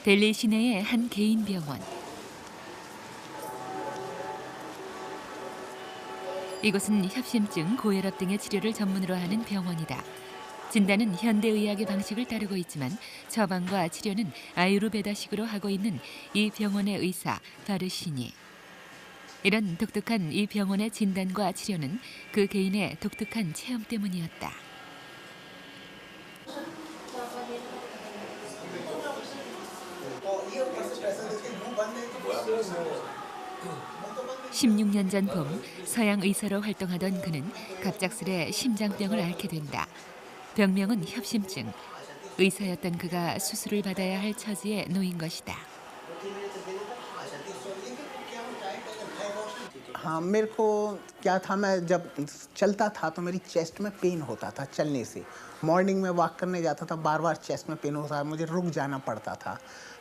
델리 시내의 한 개인 병원. 이곳은 협심증, 고혈압 등의 치료를 전문으로 하는 병원이다. 진단은 현대의학의 방식을 따르고 있지만 처방과 치료는 아유르베다식으로 하고 있는 이 병원의 의사 바르시니. 이런 독특한 이 병원의 진단과 치료는 그 개인의 독특한 체험 때문이었다. (16년) 전 봄 서양 의사로 활동하던 그는 갑작스레 심장병을 앓게 된다. 병명은 협심증. 의사였던 그가 수술을 받아야 할 처지에 놓인 것이다. हाँ मेरे को क्या था, मैं जब चलता था तो मेरी चेस्ट में पेन होता था चलने से। मॉर्निंग में वॉक करने जाता था, बार बार चेस्ट में पेन होता था, मुझे रुक जाना पड़ता था।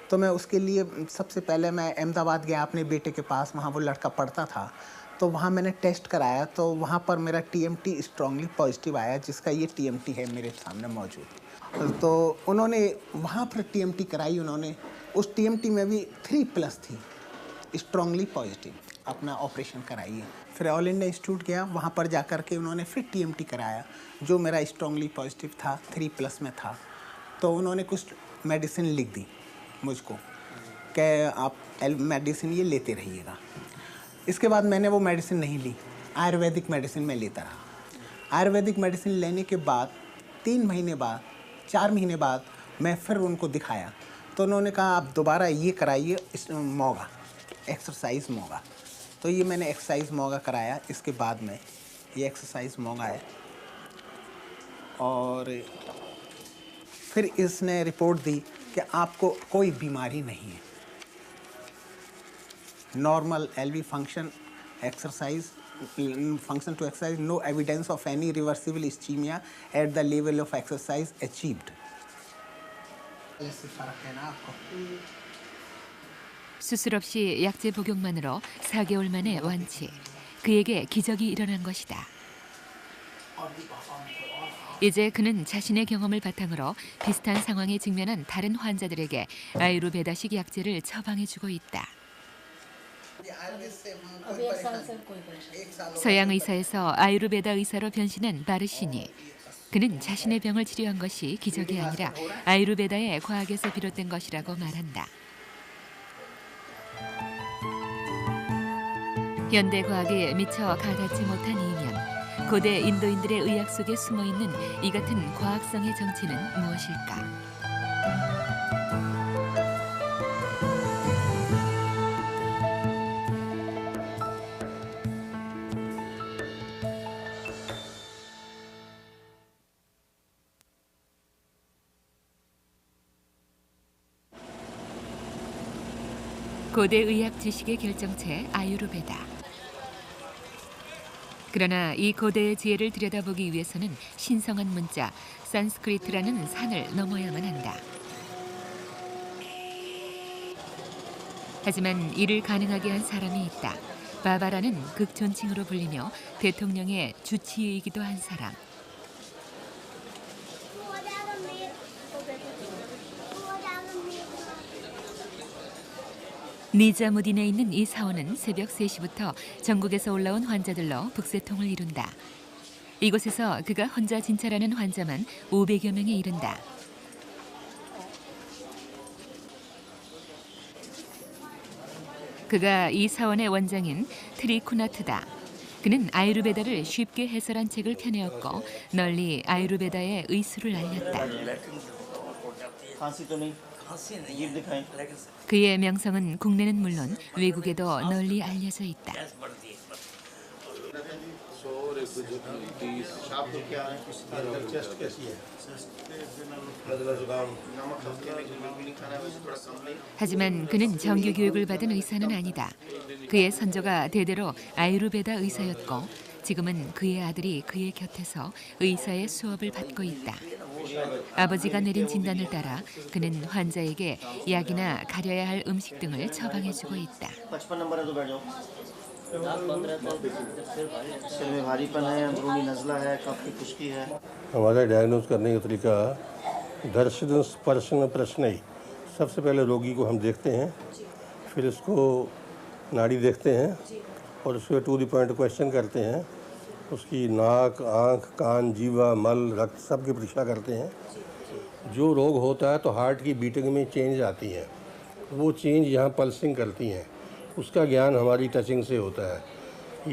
तो मैं उसके लिए सबसे पहले मैं अहमदाबाद गया अपने बेटे के पास, वहाँ वो लड़का पढ़ता था। तो वहाँ मैंने टेस्ट कराया तो वहाँ पर मेरा टीएमटी स्ट्रांगली पॉजिटिव आया, जिसका ये टीएमटी है मेरे सामने मौजूद। तो उन्होंने वहाँ पर टीएमटी कराई, उन्होंने उस टीएमटी में भी 3+ थी, स्ट्रांगली पॉजिटिव। अपना ऑपरेशन कराइए। फिर ऑल इंडिया इंस्टीट्यूट गया, वहाँ पर जा कर के उन्होंने फिर टीएमटी कराया, जो मेरा स्ट्रांगली पॉजिटिव था, 3+ में था। तो उन्होंने कुछ मेडिसिन लिख दी मुझको कि आप मेडिसिन ये लेते रहिएगा। इसके बाद मैंने वो मेडिसिन नहीं ली, आयुर्वेदिक मेडिसिन मैं लेता रहा। आयुर्वेदिक मेडिसिन लेने के बाद 3 महीने बाद, 4 महीने बाद मैं फिर उनको दिखाया तो उन्होंने कहा आप दोबारा ये कराइए, मोगा एक्सरसाइज मोगा। तो ये मैंने एक्सरसाइज मोगा कराया। इसके बाद में ये एक्सरसाइज मोगा है और फिर इसने रिपोर्ट दी कि आपको कोई बीमारी नहीं है, normal LV function exercise function to exercise, no evidence of any reversible ischaemia at the level of exercise achieved. ऐसे फर्क है ना आपको। 수술 없이 약제 복용만으로 4개월 만에 완치. 그에게 기적이 일어난 것이다. 이제 그는 자신의 경험을 바탕으로 비슷한 상황에 직면한 다른 환자들에게 아유르베다식 약제를 처방해주고 있다. 서양 의사에서 아유르베다 의사로 변신한 바르시니. 그는 자신의 병을 치료한 것이 기적이 아니라 아유르베다의 과학에서 비롯된 것이라고 말한다. 현대 과학에 미처 가닿지 못한 이면, 고대 인도인들의 의학 속에 숨어있는 이 같은 과학성의 정체는 무엇일까? 고대 의학 지식의 결정체 아유르베다. 그러나 이 고대의 지혜를 들여다보기 위해서는 신성한 문자 산스크리트라는 산을 넘어야만 한다. 하지만 이를 가능하게 한 사람이 있다. 바바라는 극존칭으로 불리며 대통령의 주치의이기도 한 사람. 니자무딘에 있는 이 사원은 새벽 3시부터 전국에서 올라온 환자들로 북새통을 이룬다. 이곳에서 그가 혼자 진찰하는 환자만 500여 명에 이른다. 그가 이 사원의 원장인 트리쿠나트다. 그는 아유르베다를 쉽게 해설한 책을 펴내었고 널리 아유르베다의 의수를 알렸다. 그의 명성은 국내는 물론 외국에도 널리 알려져 있다. 하지만 그는 정규 교육을 받은 의사는 아니다. 그의 선조가 대대로 아유르베다 의사였고 지금은 그의 아들이 그의 곁에서 의사의 수업을 받고 있다. 아버지가 내린 진단을 따라 그는 환자에게 약이나 가려야 할 음식 등을 처방해주고 있다. हमारा डायग्नोज करने का तरीका दर्शन स्पर्शन प्रश्न ही सबसे पहले रोगी को हम देखते हैं, फिर उसको नाड़ी देखते हैं और उसके टू द पॉइंट क्वेश्चन करते हैं। उसकी नाक, आँख, कान, जीवा, मल, रक्त सब की परीक्षा करते हैं। जो रोग होता है तो हार्ट की बीटिंग में चेंज आती है, वो चेंज यहाँ पल्सिंग करती हैं, उसका ज्ञान हमारी टचिंग से होता है।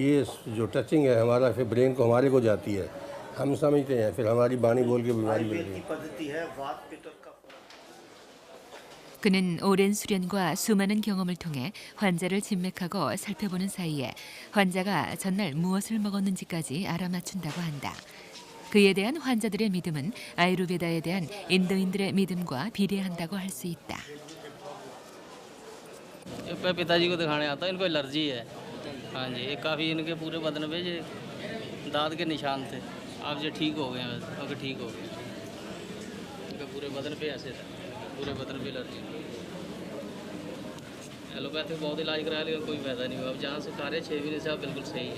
ये जो टचिंग है हमारा फिर ब्रेन को हमारे को जाती है, हम समझते हैं, फिर हमारी बाणी बोल के बीमारी मिलती है। 그는 오랜 수련과 수많은 경험을 통해 환자를 진맥하고 살펴보는 사이에 환자가 전날 무엇을 먹었는지까지 알아맞춘다고 한다. 그에 대한 환자들의 믿음은 아유르베다에 대한 인도인들의 믿음과 비례한다고 할 수 있다. मैं पिताजी को दिखाने आता हूँ, इनको एलर्जी है। हाँ जी, ये काफ़ी इनके पूरे बदन पे ये दांत के निशान थे, अब ये ठीक हो गए हैं, अब ठीक हो गए। इनके पूरे बदन पे ऐसे था, पूरे बदन पे एलर्जी। एलोपैथिक बहुत इलाज कराया लेकिन कोई फायदा नहीं हुआ। अब जहाँ से खा रहे हैं 6 महीने से आप बिल्कुल सही है,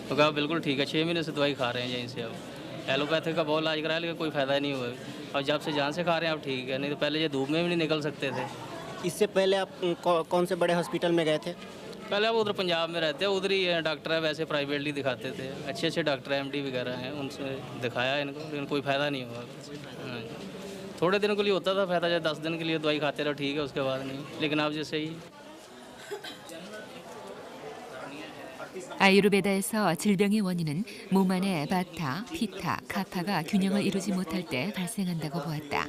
तो कहा बिल्कुल ठीक है, 6 महीने से दवाई खा रहे हैं यहीं से। अब एलोपैथिक का बहुत इलाज कराया लेकिन कोई फ़ायदा नहीं हुआ। अब जब से जहाँ से खा रहे हैं अब ठीक है, नहीं तो पहले ये धूप में भी नहीं निकल सकते थे। इससे पहले आप कौन से बड़े हॉस्पिटल में गए थे? पहले आप उधर पंजाब में रहते हैं, उधर ही डॉक्टर है, वैसे प्राइवेटली दिखाते थे। अच्छे अच्छे डॉक्टर एमडी वगैरह हैं, उनसे दिखाया इनको लेकिन कोई फ़ायदा नहीं हुआ। हाँ, थोड़े दिनों के लिए होता था फ़ायदा, जब 10 दिन के लिए दवाई खाते रहो ठीक है, उसके बाद नहीं। लेकिन अब जैसे ही 아유르베다에서 질병의 원인은 몸 안의 바타, 피타, 카파가 균형을 이루지 못할 때 발생한다고 보았다.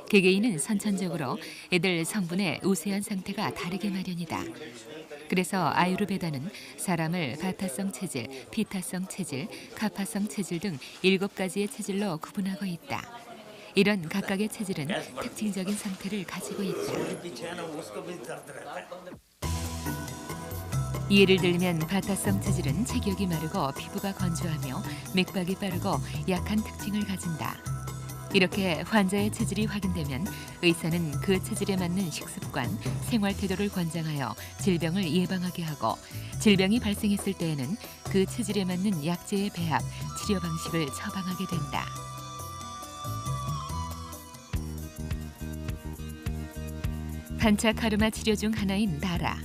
개개인은 선천적으로 이들 성분의 우세한 상태가 다르게 마련이다. 그래서 아유르베다는 사람을 바타성 체질, 피타성 체질, 카파성 체질 등 7가지의 체질로 구분하고 있다. 이런 각각의 체질은 특징적인 상태를 가지고 있다. 예를 들면 바타성 체질은 체격이 마르고 피부가 건조하며 맥박이 빠르고 약한 특징을 가진다. 이렇게 환자의 체질이 확인되면 의사는 그 체질에 맞는 식습관, 생활 태도를 권장하여 질병을 예방하게 하고 질병이 발생했을 때에는 그 체질에 맞는 약제의 배합, 치료 방식을 처방하게 된다. 판차카르마 치료 중 하나인 다라.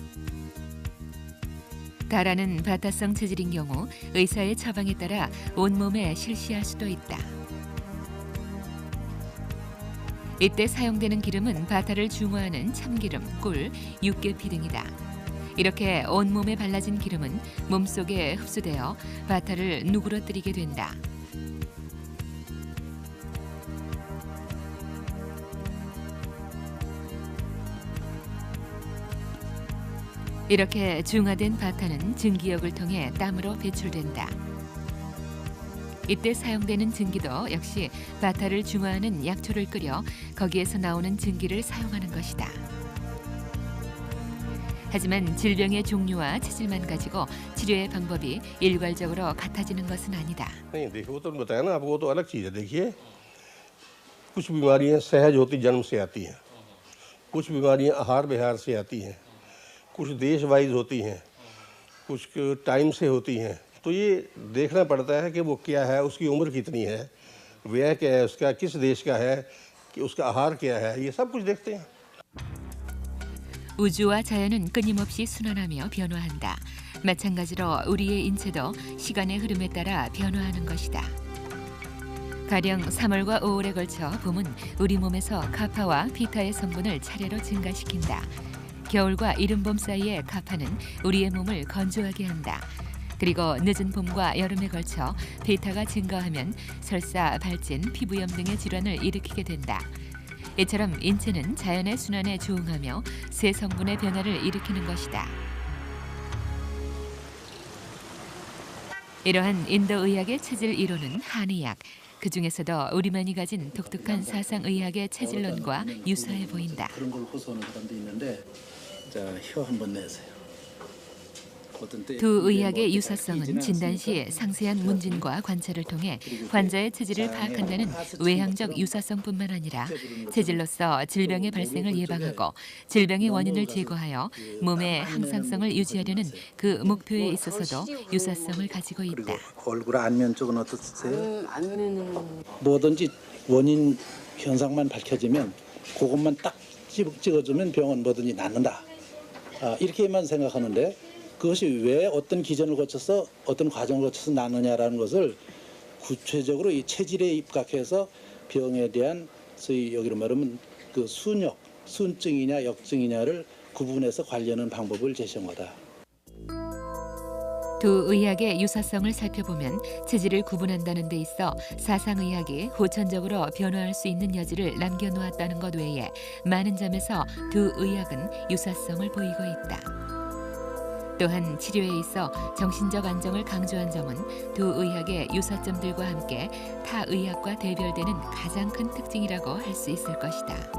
다라는 바타성 체질인 경우 의사의 처방에 따라 온몸에 실시할 수도 있다. 이때 사용되는 기름은 바타를 중화하는 참기름, 꿀, 육계피 등이다. 이렇게 온몸에 발라진 기름은 몸속에 흡수되어 바타를 누그러뜨리게 된다. 이렇게 중화된 바타는 증기역을 통해 땀으로 배출된다. 이때 사용되는 증기도 역시 바타를 중화하는 약초를 끓여 거기에서 나오는 증기를 사용하는 것이다. 하지만 질병의 종류와 체질만 가지고 치료의 방법이 일괄적으로 같아지는 것은 아니다. नहीं देखो तो बताया ना आपको, तो अलग चीज़ है। देखिए कुछ बीमारियां सहज होती जन्म से आती हैं, कुछ बीमारियां आहार विहार से आती हैं, कुछ देश वाइज होती हैं, कुछ टाइम से होती हैं। तो ये देखना पड़ता है कि वो क्या है, उसकी उम्र कितनी है, व्यय क्या है उसका, किस देश का है, कि उसका आहार क्या है, ये सब कुछ देखते हैं। 우주와 자연은 끊임없이 순환하며 변화한다. 마찬가지로 우리의 인체도 시간의 흐름에 따라 변화하는 것이다. 가령 3월과 5월에 걸쳐 봄은 우리 몸에서 카파와 피타의 성분을 차례로 증가시킨다. 겨울과 이른 봄 사이에 카파는 우리의 몸을 건조하게 한다. 그리고 늦은 봄과 여름에 걸쳐 피타가 증가하면 설사, 발진, 피부염 등의 질환을 일으키게 된다. 이처럼 인체는 자연의 순환에 조응하며 새 성분의 변화를 일으키는 것이다. 이러한 인도 의학의 체질 이론은 한의학, 그 중에서도 우리만이 가진 독특한 사상의학의 체질론과 유사해 보인다. 그런 걸 호소하는 사람도 있는데, 자, 혀 한번 내세요. 두 의학의 유사성은 진단 시 상세한 문진과 관찰을 통해 환자의 체질을 파악한다는 외향적 유사성뿐만 아니라 체질로서 질병의 발생을 예방하고 질병의 원인을 제거하여 몸의 항상성을 유지하려는 그 목표에 있어서도 유사성을 가지고 있다. 얼굴 안면 쪽은 어떠세요? 안면은 뭐든지 원인 현상만 밝혀지면 그것만 딱 찍어주면 병원 뭐든지 낫는다. 이렇게만 생각하는데 그것이 왜 어떤 기전을 거쳐서 어떤 과정을 거쳐서 낫느냐라는 것을 구체적으로 이 체질에 입각해서 병에 대한 소위 여기로 말하면 그 순증이냐 역증이냐를 구분해서 관리하는 방법을 제시한 거다. 두 의학의 유사성을 살펴보면 체질을 구분한다는 데 있어 사상의학이 후천적으로 변화할 수 있는 여지를 남겨놓았다는 것 외에 많은 점에서 두 의학은 유사성을 보이고 있다. 또한 치료에 있어 정신적 안정을 강조한 점은 두 의학의 유사점들과 함께 타 의학과 대별되는 가장 큰 특징이라고 할 수 있을 것이다.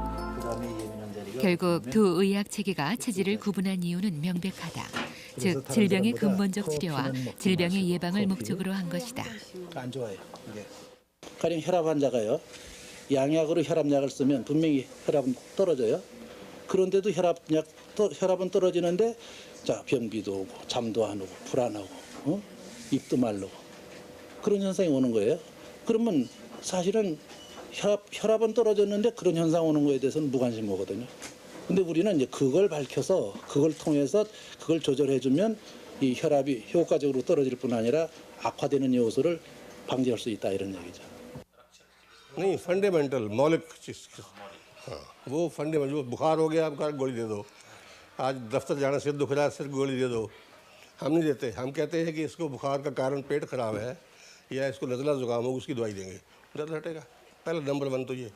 결국 두 의학 체계가 체질을 구분한 이유는 명백하다. 즉 질병의 근본적 치료와 질병의 예방을 목적으로 한 것이다. 안 좋아요. 이게. 가령 혈압 환자가요. 양약으로 혈압약을 쓰면 분명히 혈압은 떨어져요. 그런데도 혈압은 떨어지는데 자 변비도 오고 잠도 안 오고 불안하고 입도 마르고 그런 현상이 오는 거예요. 그러면 사실은 혈압은 떨어졌는데 그런 현상 오는 거에 대해서는 무관심 거거든요. 근데 우리는 이제 그걸 밝혀서 그걸 통해서 그걸 조절해주면 이 혈압이 효과적으로 떨어질 뿐 아니라 악화되는 요소를 방지할 수 있다 이런 얘기죠. नहीं फंडामेंटल मौलिक चीज हाँ वो फंडामेंटल जो बुखार हो गया आपका गोली दे दो आज दफ्तर जाना सिर दुख रहा है सिर गोली दे दो हम नहीं देते हम कहते हैं कि इसको बुखार का कारण पेट खराब है या इसको नज़ला जुकाम हो उसकी दवाई देंगे दर्द हटेगा पहला नंबर 1 तो ये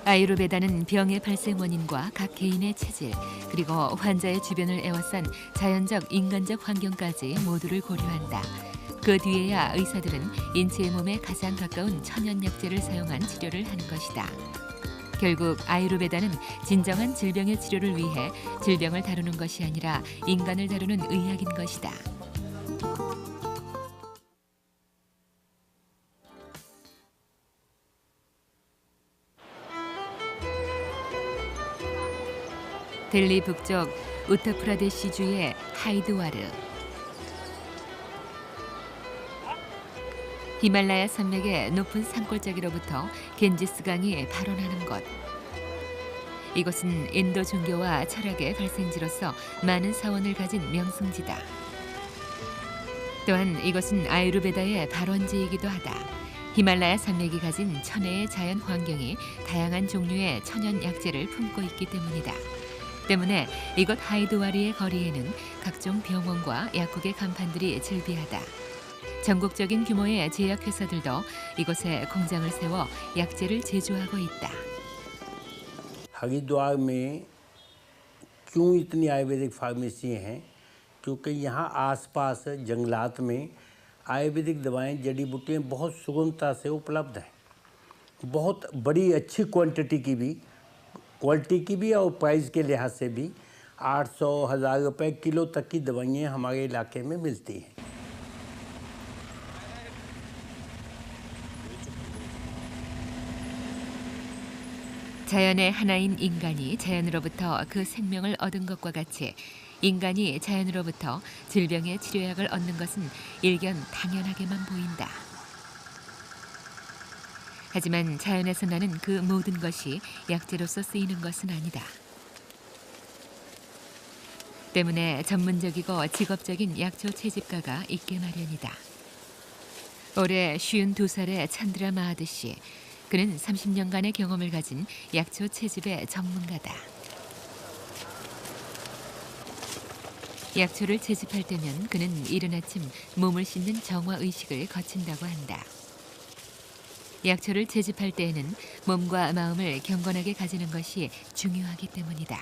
아유르베다는 병의 발생 원인과 각 개인의 체질 그리고 환자의 주변을 에워싼 자연적 인간적 환경까지 모두를 고려한다. 그 뒤에야 의사들은 인체의 몸에 가장 가까운 천연약재를 사용한 치료를 하는 것이다. 결국 아유르베다는 진정한 질병의 치료를 위해 질병을 다루는 것이 아니라 인간을 다루는 의학인 것이다. 델리 북쪽 우타프라데시주의 하이드와르. 히말라야 산맥의 높은 산골짜기로부터 겐지스 강이 발원하는 곳. 이곳은 인도 종교와 철학의 발생지로서 많은 사원을 가진 명승지다. 또한 이곳은 아유르베다의 발원지이기도 하다. 히말라야 산맥이 가진 천혜의 자연 환경이 다양한 종류의 천연 약재를 품고 있기 때문이다. 때문에 이곳 하이드와르의 거리에는 각종 병원과 약국의 간판들이 즐비하다. 전국적인 규모의 제약회사들도 이곳에 공장을 세워 약재를 제조하고 있다. हरिद्वार में क्यों इतनी आयुर्वेदिक फार्मेसी हैं? क्योंकि यहाँ आसपास जंगलात में आयुर्वेदिक दवाएं जड़ी बूटियाँ बहुत सुगमता से उपलब्ध हैं। बहुत बड़ी अच्छी क्वांटिटी की भी क्वालिटी की भी और प्राइस के लिहाज से भी 800-1000 रुपये किलो तक की दवाइयाँ हमारे इलाके में मिलती हैं। 자연의 하나인 인간이 자연으로부터 그 생명을 얻은 것과 같이 인간이 자연으로부터 질병의 치료약을 얻는 것은 일견 당연하게만 보인다. 하지만 자연에서 나는 그 모든 것이 약재로서 쓰이는 것은 아니다. 때문에 전문적이고 직업적인 약초 채집가가 있게 마련이다. 올해 52살의 찬드라 마하드 씨. 그는 30년간의 경험을 가진 약초 채집의 전문가다. 약초를 채집할 때면 그는 이른 아침 몸을 씻는 정화의식을 거친다고 한다. 약초를 채집할 때에는 몸과 마음을 경건하게 가지는 것이 중요하기 때문이다.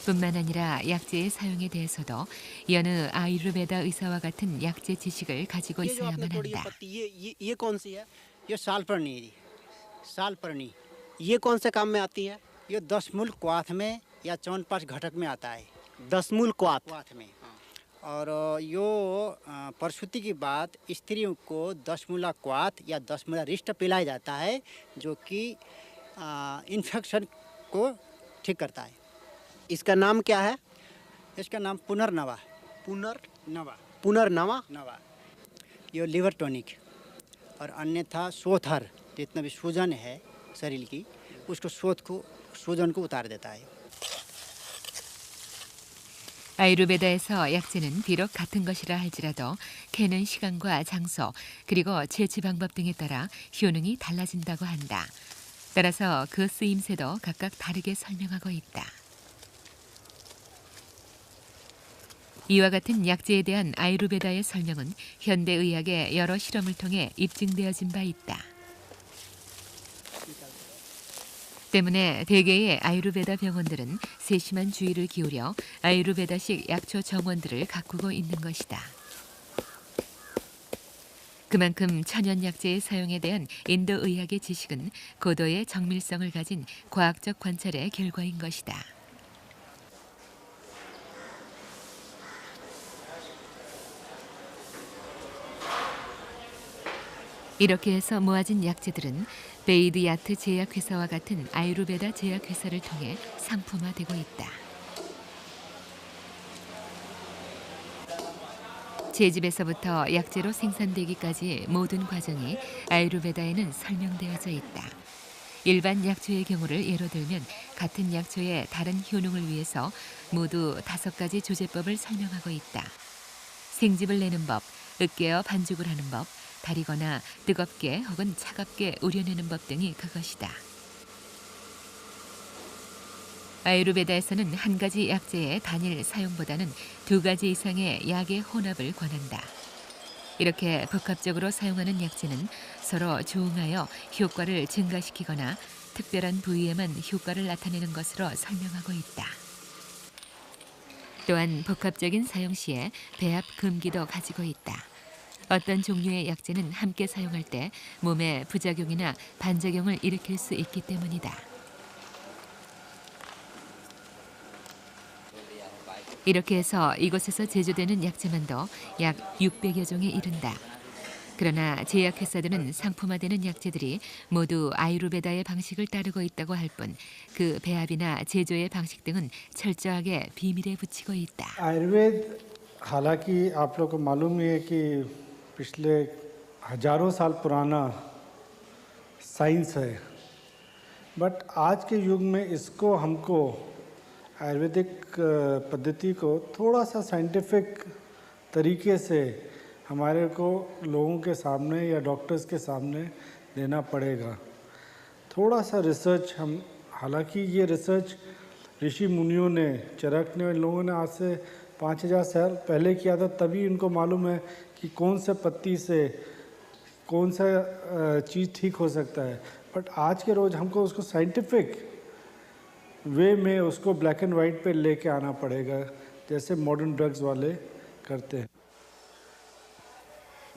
뿐만 아니라 약재의 사용에 대해서도 여느 아유르베다 의사와 같은 약재 지식을 가지고 있어야만 한다. ये सालपर्णी जी, सालपर्णी ये कौन से काम में आती है? ये 10 मूल क्वाथ में या 54 घटक में आता है। 10 मूल क्वाथ में और यो प्रसूति की बाद स्त्रियों को 10 मूला क्वाथ या 10 मूला रिष्ट पिलाया जाता है जो कि इन्फेक्शन को ठीक करता है। इसका नाम क्या है? इसका नाम पुनर्नवा। पुनर्नवा ये लिवर टॉनिक और अन्यथा सोथर जितना भी सूजन है शरीर की उसको सूजन को उतार देता है। 아유르베다에서 약재는 비록 같은 것이라 할지라도 캐는 시간과 장소 그리고 채취 방법 등에 따라 효능이 달라진다고 한다. 따라서 그 쓰임새도 각각 다르게 설명하고 있다. 이와 같은 약재에 대한 아유르베다의 설명은 현대의학의 여러 실험을 통해 입증되어진 바 있다. 때문에 대개의 아유르베다 병원들은 세심한 주의를 기울여 아유르베다식 약초 정원들을 가꾸고 있는 것이다. 그만큼 천연약재의 사용에 대한 인도 의학의 지식은 고도의 정밀성을 가진 과학적 관찰의 결과인 것이다. 이렇게 해서 모아진 약재들은 베이드야트 제약회사와 같은 아유르베다 제약회사를 통해 상품화되고 있다. 채집에서부터 약재로 생산되기까지 모든 과정이 아유르베다에는 설명되어져 있다. 일반 약초의 경우를 예로 들면 같은 약초의 다른 효능을 위해서 모두 5가지 조제법을 설명하고 있다. 생즙을 내는 법, 으깨어 반죽을 하는 법, 다리거나 뜨겁게 혹은 차갑게 우려내는 법 등이 그것이다. 아유르베다에서는 한 가지 약재의 단일 사용보다는 2가지 이상의 약의 혼합을 권한다. 이렇게 복합적으로 사용하는 약재는 서로 조응하여 효과를 증가시키거나 특별한 부위에만 효과를 나타내는 것으로 설명하고 있다. 또한 복합적인 사용 시에 배합 금기도 가지고 있다. 어떤 종류의 약재는 함께 사용할 때 몸에 부작용이나 반작용을 일으킬 수 있기 때문이다. 이렇게 해서 이곳에서 제조되는 약재만도 약 600여 종에 이른다. 그러나 제약회사들은 상품화되는 약재들이 모두 아유르베다의 방식을 따르고 있다고 할 뿐 그 배합이나 제조의 방식 등은 철저하게 비밀에 붙이고 있다. आयुर्वेद हालांकि आप लोग को मालूम ही है कि पिछले हजारों साल पुराना साइंस है, बट आज के युग में इसको हमको आयुर्वेदिक पद्धति को थोड़ा सा साइंटिफिक तरीके से हमारे को लोगों के सामने या डॉक्टर्स के सामने देना पड़ेगा। थोड़ा सा रिसर्च हम, हालांकि ये रिसर्च ऋषि मुनियों ने, चरक ने, लोगों ने आज से 5000 साल पहले किया था, तभी उनको मालूम है कि कौन सा पत्ती से कौन सा चीज़ ठीक हो सकता है। बट आज के रोज़ हमको उसको साइंटिफिक वे में उसको ब्लैक एंड वाइट पे लेके आना पड़ेगा, जैसे मॉडर्न ड्रग्स वाले करते हैं।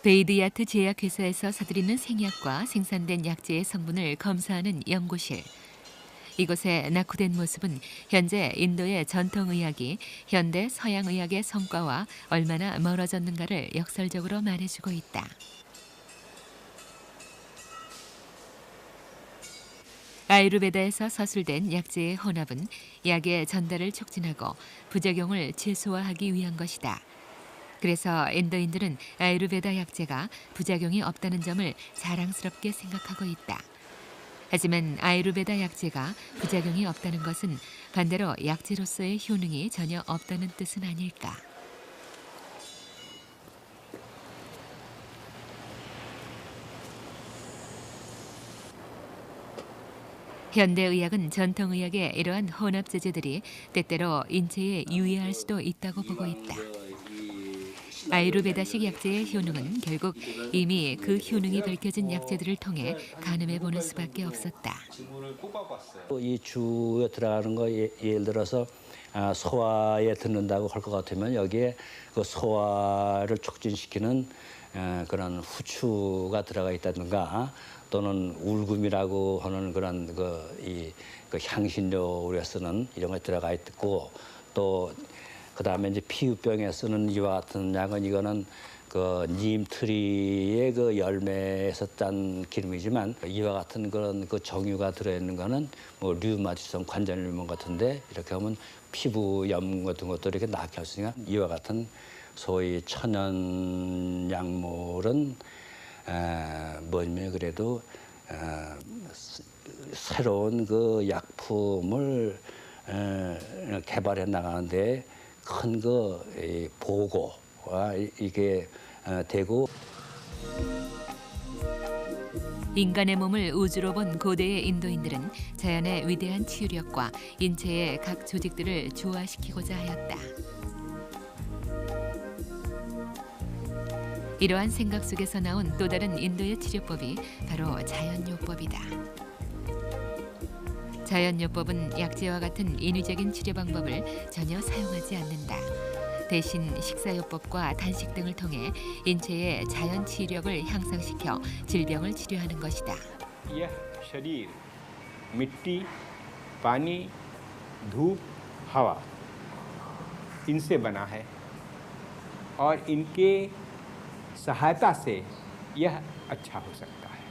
베이드야트 제약회사에서 사들이는 생약과 생산된 약재의 성분을 검사하는 연구실. 이곳에 낙후된 모습은 현재 인도의 전통의학이 현대 서양의학의 성과와 얼마나 멀어졌는가를 역설적으로 말해주고 있다. 아유르베다에서 서술된 약재의 혼합은 약의 전달을 촉진하고 부작용을 최소화하기 위한 것이다. 그래서 인도인들은 아유르베다 약재가 부작용이 없다는 점을 자랑스럽게 생각하고 있다. 하지만 아유르베다 약재가 부작용이 없다는 것은 반대로 약재로서의 효능이 전혀 없다는 뜻은 아닐까. 현대의학은 전통의학의 이러한 혼합 제제들이 때때로 인체에 유해할 수도 있다고 보고 있다. 아유르베다식 약재의 효능은 결국 이미 그 효능이 밝혀진 약재들을 통해 가늠해 보는 수밖에 없었다. 이 주에 들어가는 거 예를 들어서 소화에 듣는다고 할 것 같으면 여기에 그 소화를 촉진시키는 그런 후추가 들어가 있다든가 또는 울금이라고 하는 그런 그 향신료 우리가 쓰는 이런 거 들어가 있고 또 그다음에 이제 피부병에 쓰는 이와 같은 약은 이거는 그 님트리의 그 열매에서 딴 기름이지만 이와 같은 그런 그 정유가 들어있는 거는 뭐 류마티성 관절염 같은데 이렇게 하면 피부염 같은 것도 이렇게 낫게 할 수 있으니까 이와 같은 소위 천연 약물은 뭐냐면 그래도 새로운 그 약품을 개발해 나가는데 큰 그 보고가 이게 되고. 인간의 몸을 우주로 본 고대의 인도인들은 자연의 위대한 치유력과 인체의 각 조직들을 조화시키고자 하였다. 이러한 생각 속에서 나온 또 다른 인도의 치료법이 바로 자연요법이다. 자연요법은 약재와 같은 인위적인 치료 방법을 전혀 사용하지 않는다. 대신 식사요법과 단식 등을 통해 인체의 자연 치유력을 향상시켜 질병을 치료하는 것이다. यह शरीर मिट्टी, पानी, धूप, हवा इनसे बना है और इनके सहायता से यह अच्छा हो सकता है।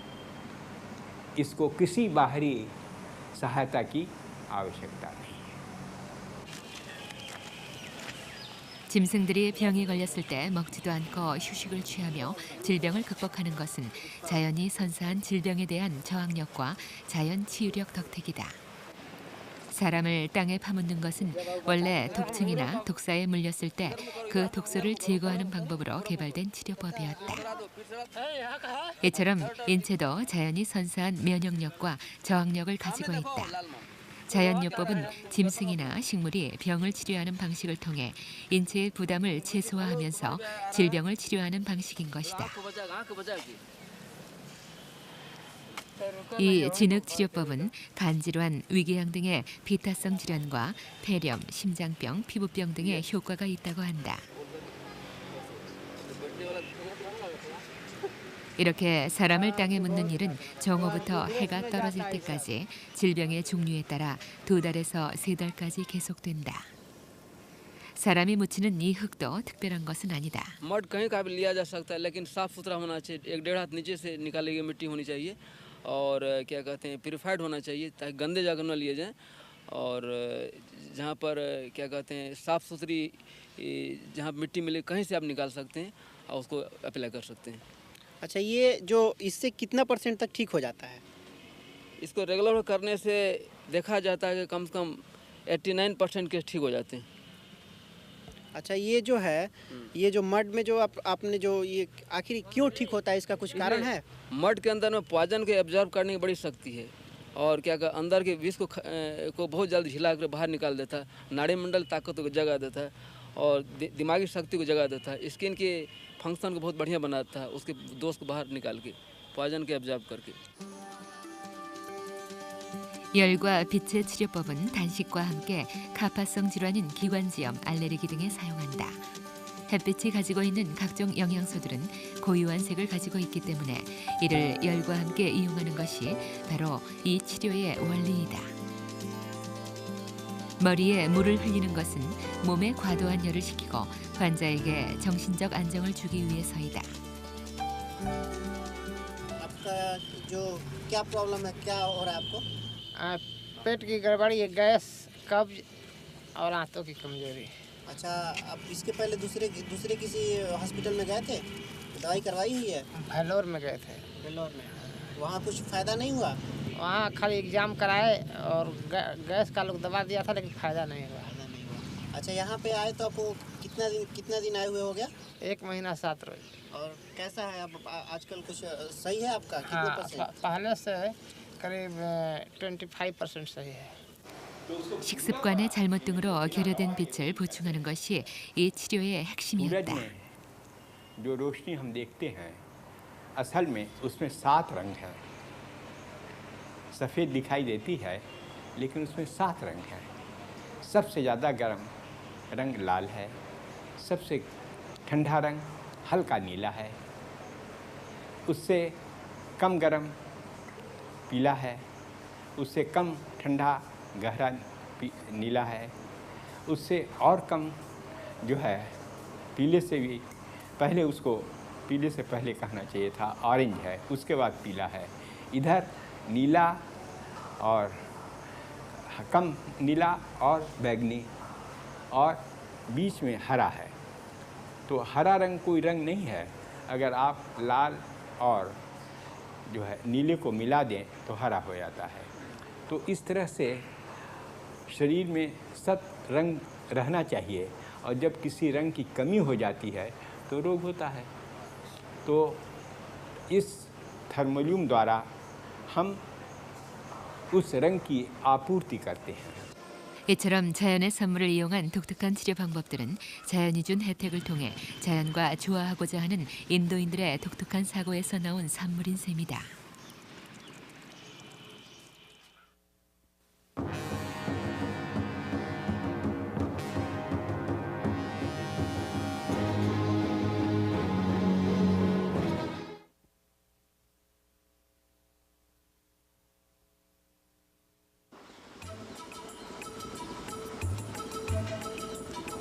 इसको किसी बाहरी सहायता की आवश्यकता नहीं। 짐승들이 병이 걸렸을 때 먹지도 않고 휴식을 취하며 질병을 극복하는 것은 자연이 선사한 질병에 대한 저항력과 자연 치유력 덕택이다. 사람을 땅에 파묻는 것은 원래 독충이나 독사에 물렸을 때 그 독소를 제거하는 방법으로 개발된 치료법이었다. 이처럼 인체도 자연이 선사한 면역력과 저항력을 가지고 있다. 자연요법은 짐승이나 식물이 병을 치료하는 방식을 통해 인체의 부담을 최소화하면서 질병을 치료하는 방식인 것이다. 이 진흙치료법은 간질환, 위궤양 등의 비타성 질환과 폐렴, 심장병, 피부병 등의 효과가 있다고 한다. 이렇게 사람을 땅에 묻는 일은 정오부터 해가 떨어질 때까지 질병의 종류에 따라 2달에서 3달까지 계속된다. 사람이 묻히는 이 흙도 특별한 것은 아니다. मड कहीं का भी लिया जा सकता है, लेकिन साफ सुथरा होना चाहिए। 1-1.5 हाथ नीचे से निकाली गई मिट्टी होनी चाहिए और क्या कहते हैं प्यूरिफाइड होना चाहिए ताकि गंदे जगह न लिए जाएं। और जहाँ पर क्या कहते हैं साफ सुथरी जहाँ मिट्टी मिले कहीं से आप निकाल सकते हैं और उसको अप्लाई कर सकते हैं। अच्छा, ये जो इससे कितना % तक ठीक हो जाता है? इसको रेगुलर करने से देखा जाता है कि कम से कम 89% केस ठीक हो जाते हैं। अच्छा, ये जो है, ये जो मड में जो आपने जो ये आखिर क्यों ठीक होता है, इसका कुछ कारण है? मड के अंदर में पॉइजन के एब्जॉर्ब करने की बड़ी शक्ति है और क्या कहते अंदर के विष को बहुत जल्द हिला कर बाहर निकाल देता है। नाड़ी मंडल ताकत को जगा देता है और दिमागी शक्ति को जगा देता है। स्किन के फंक्शन को बहुत बढ़िया बनाता है, उसके दोष को बाहर निकाल के पॉइजन के एब्जॉर्ब करके। 열과 빛의 치료법은 단식과 함께 가파성 질환인 기관지염, 알레르기 등에 사용한다. 햇빛이 가지고 있는 각종 영양소들은 고유한 색을 가지고 있기 때문에 이를 열과 함께 이용하는 것이 바로 이 치료의 원리이다. 머리에 물을 흘리는 것은 몸에 과도한 열을 식히고 환자에게 정신적 안정을 주기 위해서이다. आपका जो क्या प्रॉब्लम है, क्या हो रहा है आपको? पेट की गड़बड़ी है, गैस, कब्ज और आंतों की कमजोरी। अच्छा, आप इसके पहले दूसरे किसी हॉस्पिटल में गए थे? दवाई करवाई हुई है? भेलोर में गए थे। वेल्लोर में। वहाँ कुछ फ़ायदा नहीं हुआ? वहाँ खाली एग्जाम कराए और गैस का लोग दवा दिया था, लेकिन फ़ायदा नहीं हुआ। अच्छा, यहाँ पे आए तो आपको कितना दिन आए हुए हो गया? 1 महीना 7 रोज। और कैसा है अब आजकल, कुछ सही है आपका? कितने %? पहले से करीब 25% सही है। 식습관의 잘못 등으로 결여된 빛을 보충하는 것이 이 치료의 핵심이었다. जो रोशनी हम देखते हैं असल में उसमें 7 रंग हैं। सफ़ेद दिखाई देती है लेकिन उसमें 7 रंग हैं। सबसे ज़्यादा गर्म रंग लाल है, सबसे ठंडा रंग हल्का नीला है, उससे कम गर्म पीला है, उससे कम ठंडा गहरा नीला है, उससे और कम जो है पीले से भी पहले, उसको पीले से पहले कहना चाहिए था ऑरेंज है, उसके बाद पीला है। इधर नीला और कम नीला और बैगनी और बीच में हरा है। तो हरा रंग कोई रंग नहीं है। अगर आप लाल और जो है नीले को मिला दें तो हरा हो जाता है। तो इस तरह से शरीर में सब रंग रहना चाहिए, और जब किसी रंग की कमी हो जाती है तो रोग होता है। तो इस थर्मोल्यूम द्वारा हम उस रंग की आपूर्ति करते हैं। 이처럼 자연의 선물을 이용한 독특한 치료 방법들은 자연이 준 혜택을 통해 자연과 조화하고자 하는 인도인들의 독특한 사고에서 나온 산물인 셈이다.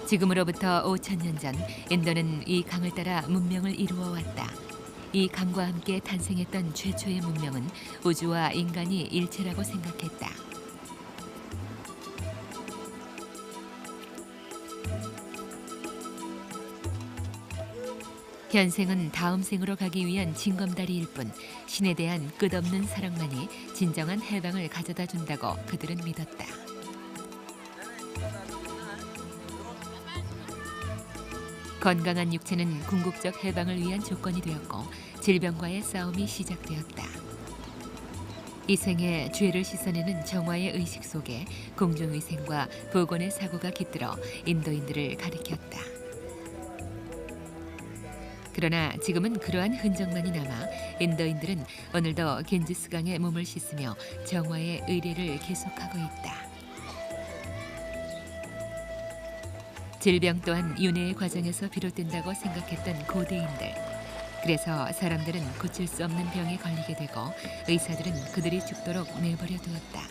지금으로부터 5,000년 전 인도는 이 강을 따라 문명을 이루어 왔다. 이 강과 함께 탄생했던 최초의 문명은 우주와 인간이 일체라고 생각했다. 현생은 다음 생으로 가기 위한 징검다리일 뿐 신에 대한 끝없는 사랑만이 진정한 해방을 가져다 준다고 그들은 믿었다. 건강한 육체는 궁극적 해방을 위한 조건이 되었고 질병과의 싸움이 시작되었다. 이 생에 죄를 씻어내는 정화의 의식 속에 공중위생과 보건의 사고가 깃들어 인도인들을 가리켰다. 그러나 지금은 그러한 흔적만이 남아 인도인들은 오늘도 겐지스강에 몸을 씻으며 정화의 의례를 계속하고 있다. 질병 또한 윤회의 과정에서 비롯된다고 생각했던 고대인들. 그래서 사람들은 고칠 수 없는 병에 걸리게 되고 의사들은 그들이 죽도록 내버려 두었다.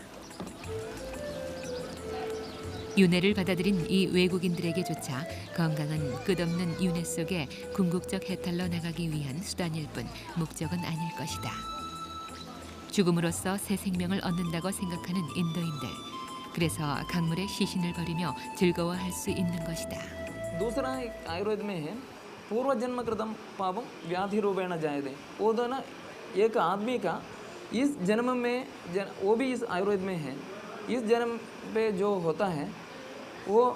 윤회를 받아들인 이 외국인들에게조차 건강은 끝없는 윤회 속에 궁극적 해탈로 나가기 위한 수단일 뿐 목적은 아닐 것이다. 죽음으로써 새 생명을 얻는다고 생각하는 인도인들. 그래서 강물에 시신을 버리며 즐거워할 수 있는 것이다. दूसरा एक आयुर्वेद में है पूर्व जन्म कृतम पापम व्याधि रूपेण जायते। वो तो ना एक आदमी का इस जन्म में वो भी इस आयुर्वेद में है, इस जन्म पे जो होता है वो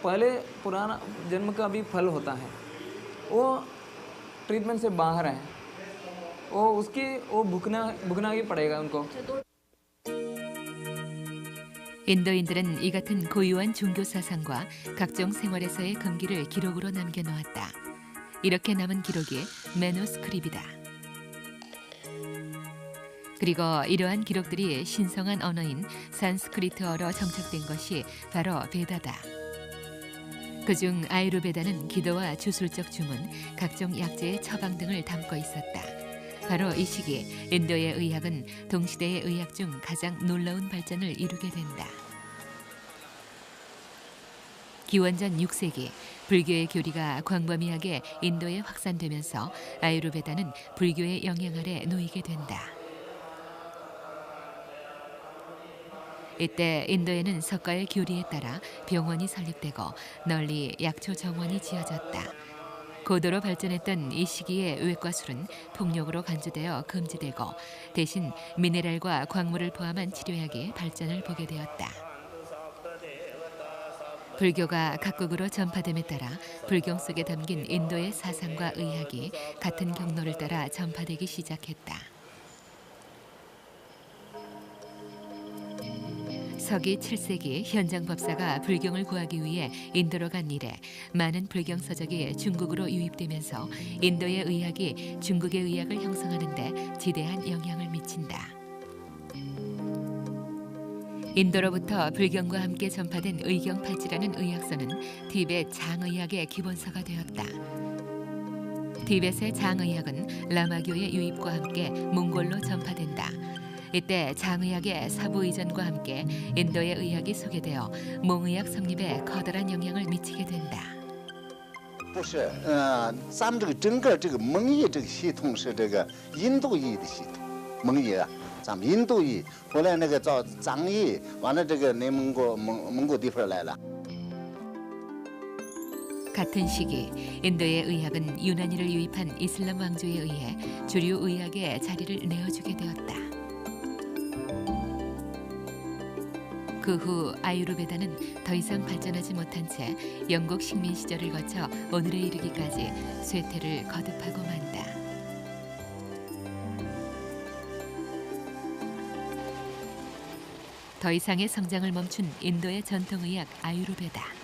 पहले पुराना जन्म का भी फल होता है। वो ट्रीटमेंट से बाहर है, वो भुगना ही पड़ेगा उनको। 인도인들은 이 같은 고유한 종교 사상과 각종 생활에서의 금기를 기록으로 남겨놓았다. 이렇게 남은 기록이 매누스크립이다. 그리고 이러한 기록들이 신성한 언어인 산스크리트어로 정착된 것이 바로 베다다. 그중 아유르베다는 기도와 주술적 주문, 각종 약재의 처방 등을 담고 있었다. 바로 이 시기 인도의 의학은 동시대의 의학 중 가장 놀라운 발전을 이루게 된다. 기원전 6세기 불교의 교리가 광범위하게 인도에 확산되면서 아유르베다는 불교의 영향 아래 놓이게 된다. 이때 인도에는 석가의 교리에 따라 병원이 설립되고 널리 약초 정원이 지어졌다. 고도로 발전했던 이 시기의 외과술은 폭력으로 간주되어 금지되고 대신 미네랄과 광물을 포함한 치료약이 발전을 보게 되었다. 불교가 각국으로 전파됨에 따라 불경 속에 담긴 인도의 사상과 의학이 같은 경로를 따라 전파되기 시작했다. 서기 7세기 현장 법사가 불경을 구하기 위해 인도로 간 이래 많은 불경 서적이 중국으로 유입되면서 인도의 의학이 중국의 의학을 형성하는 데 지대한 영향을 미친다. 인도로부터 불경과 함께 전파된 의경팔찌라는 의학서는 티베트 장의학의 기본서가 되었다. 티베트의 장의학은 라마교의 유입과 함께 몽골로 전파된다. 이때 장의학의 사부 이전과 함께 인도의 의학이 소개되어 몽의학 성립에 커다란 영향을 미치게 된다. 不是，咱们这个整个这个蒙医这个系统是这个印度医的系统，蒙医啊，咱们印度医，后来那个到藏医，完了这个内蒙古地方来了。 같은 시기 인도의 의학은 유난히를 유입한 이슬람 왕조에 의해 주류 의학의 자리를 내어주게 되었다. 그 후 아유르베다는 더 이상 발전하지 못한 채 영국 식민 시절을 거쳐 오늘에 이르기까지 쇠퇴를 거듭하고 만다. 더 이상의 성장을 멈춘 인도의 전통의학 아유르베다.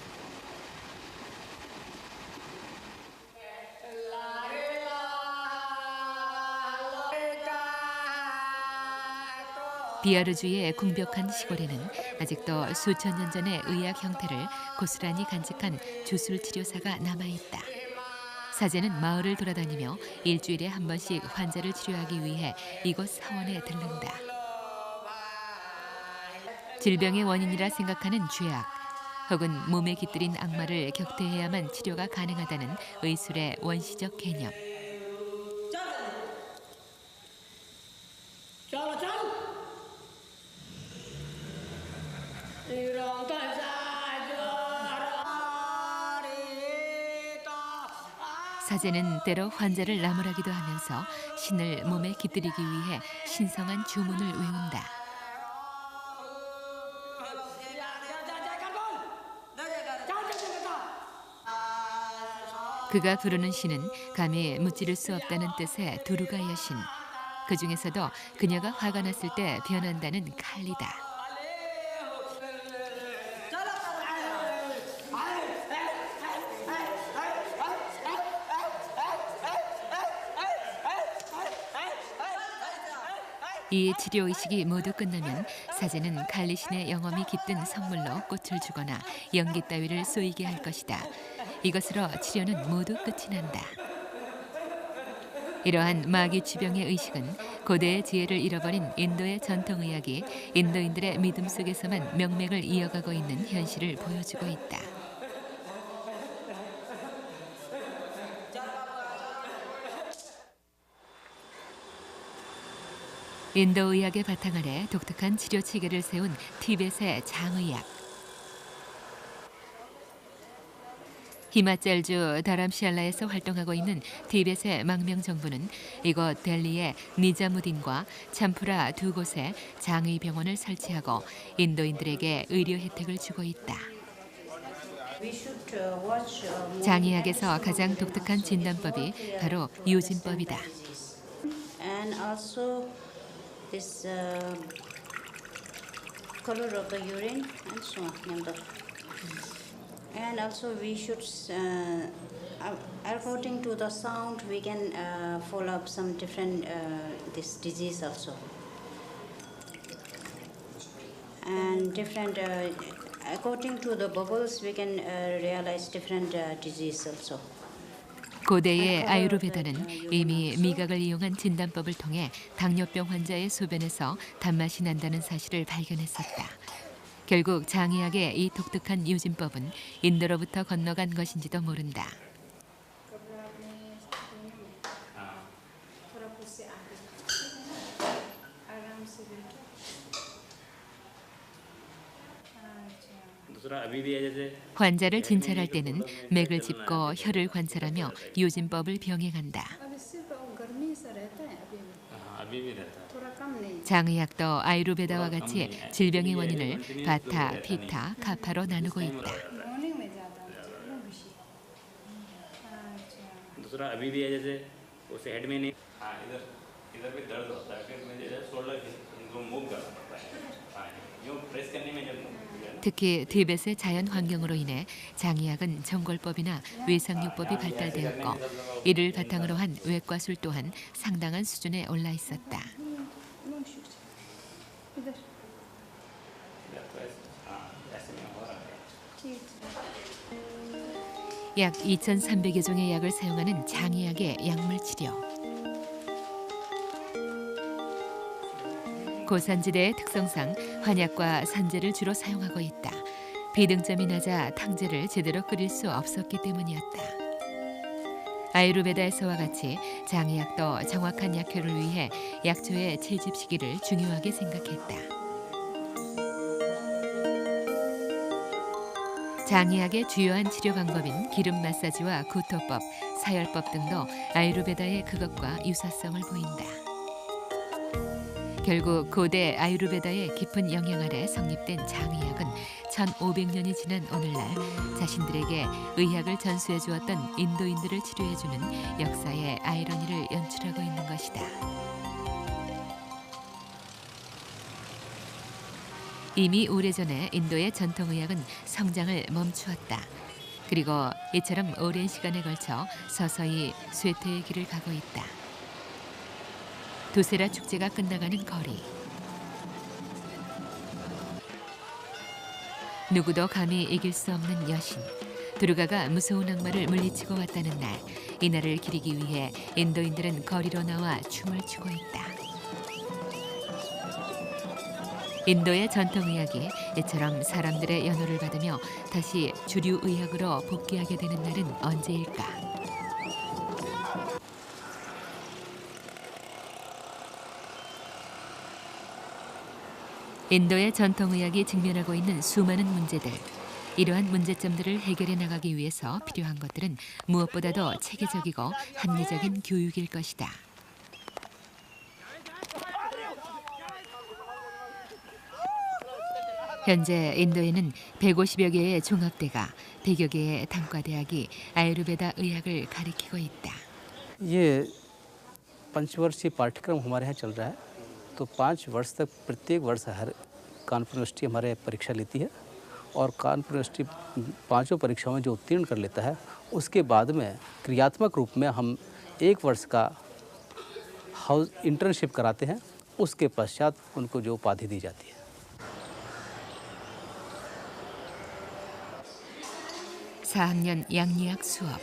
비아르주의 궁벽한 시골에는 아직도 수천 년 전의 의학 형태를 고스란히 간직한 주술 치료사가 남아있다. 사제는 마을을 돌아다니며 일주일에 한 번씩 환자를 치료하기 위해 이곳 사원에 들른다. 질병의 원인이라 생각하는 죄악 혹은 몸에 깃들인 악마를 격퇴해야만 치료가 가능하다는 의술의 원시적 개념. 사제는 때로 환자를 나무라기도 하면서 신을 몸에 깃들이기 위해 신성한 주문을 외운다. 그가 부르는 신은 감히 무찌를 수 없다는 뜻의 두루가 여신. 그 중에서도 그녀가 화가 났을 때 변한다는 칼리다. 이 치료 의식이 모두 끝나면 사제는 칼리신의 영험이 깃든 선물로 꽃을 주거나 연기 따위를 쏘이게 할 것이다. 이것으로 치료는 모두 끝이 난다. 이러한 마귀취병의 의식은 고대의 지혜를 잃어버린 인도의 전통의학이 인도인들의 믿음 속에서만 명맥을 이어가고 있는 현실을 보여주고 있다. 인도 의학의 바탕 아래 독특한 치료 체계를 세운 티벳의 장의학. 히마짤주 다람시알라에서 활동하고 있는 티벳의 망명 정부는 이곳 델리의 니자무딘과 참푸라 두 곳에 장의병원을 설치하고 인도인들에게 의료 혜택을 주고 있다. 장의학에서 가장 독특한 진단법이 바로 유진법이다. This color of the urine and so on. And also we should, according to the sound, we can follow up some different this disease also. And different, according to the bubbles, we can realize different disease also. 고대의 아유르베다는 이미 미각을 이용한 진단법을 통해 당뇨병 환자의 소변에서 단맛이 난다는 사실을 발견했었다. 결국 장의학의 이 독특한 유진법은 인도로부터 건너간 것인지도 모른다. 환자를 진찰할 때는 맥을 짚고 혀를 관찰하며 유진법을 병행한다. 장의학도 아유르베다와 같이 질병의 원인을 바타, 피타, 가파로 나누고 있다. 특히 티벳의 자연 환경으로 인해 장의학은 정골법이나 외상요법이 발달되었고 이를 바탕으로 한 외과술 또한 상당한 수준에 올라 있었다. 약 2,300여 종의 약을 사용하는 장의학의 약물 치료. 고산지대의 특성상 환약과 산재를 주로 사용하고 있다. 비등점이 낮아 탕제를 제대로 끓일 수 없었기 때문이었다. 아유르베다에서와 같이 장의학도 정확한 약효를 위해 약초의 채집 시기를 중요하게 생각했다. 장의학의 주요한 치료 방법인 기름 마사지와 구토법, 사열법 등도 아유르베다의 그것과 유사성을 보인다. 결국 고대 아유르베다의 깊은 영향 아래 성립된 장의학은 1500년이 지난 오늘날 자신들에게 의학을 전수해 주었던 인도인들을 치료해 주는 역사의 아이러니를 연출하고 있는 것이다. 이미 오래전에 인도의 전통의학은 성장을 멈추었다. 그리고 이처럼 오랜 시간에 걸쳐 서서히 쇠퇴의 길을 가고 있다. 두세라 축제가 끝나가는 거리. 누구도 감히 이길 수 없는 여신. 두르가가 무서운 악마를 물리치고 왔다는 날, 이날을 기리기 위해 인도인들은 거리로 나와 춤을 추고 있다. 인도의 전통의학이 이처럼 사람들의 연호를 받으며 다시 주류 의학으로 복귀하게 되는 날은 언제일까? 인도의 전통의학이 직면하고 있는 수많은 문제들. 이러한 문제점들을 해결해 나가기 위해서 필요한 것들은 무엇보다도 체계적이고 합리적인 교육일 것이다. 현재 인도에는 150여 개의 종합대가, 100여 개의 단과대학이 아유르베다 의학을 가리키고 있다. ये पंचवर्षीय पाठ्यक्रम हमारे यहाँ चल रहा है, तो 5 वर्ष तक प्रत्येक वर्ष हर कानपुर यूनिवर्सिटी हमारे परीक्षा लेती है और कानपुर यूनिवर्सिटी 5 परीक्षाओं में जो उत्तीर्ण कर लेता है, उसके बाद में क्रियात्मक रूप में हम 1 वर्ष का हाउस इंटर्नशिप कराते हैं। उसके पश्चात उनको जो उपाधि दी जाती है। 4학년 양리학 수업.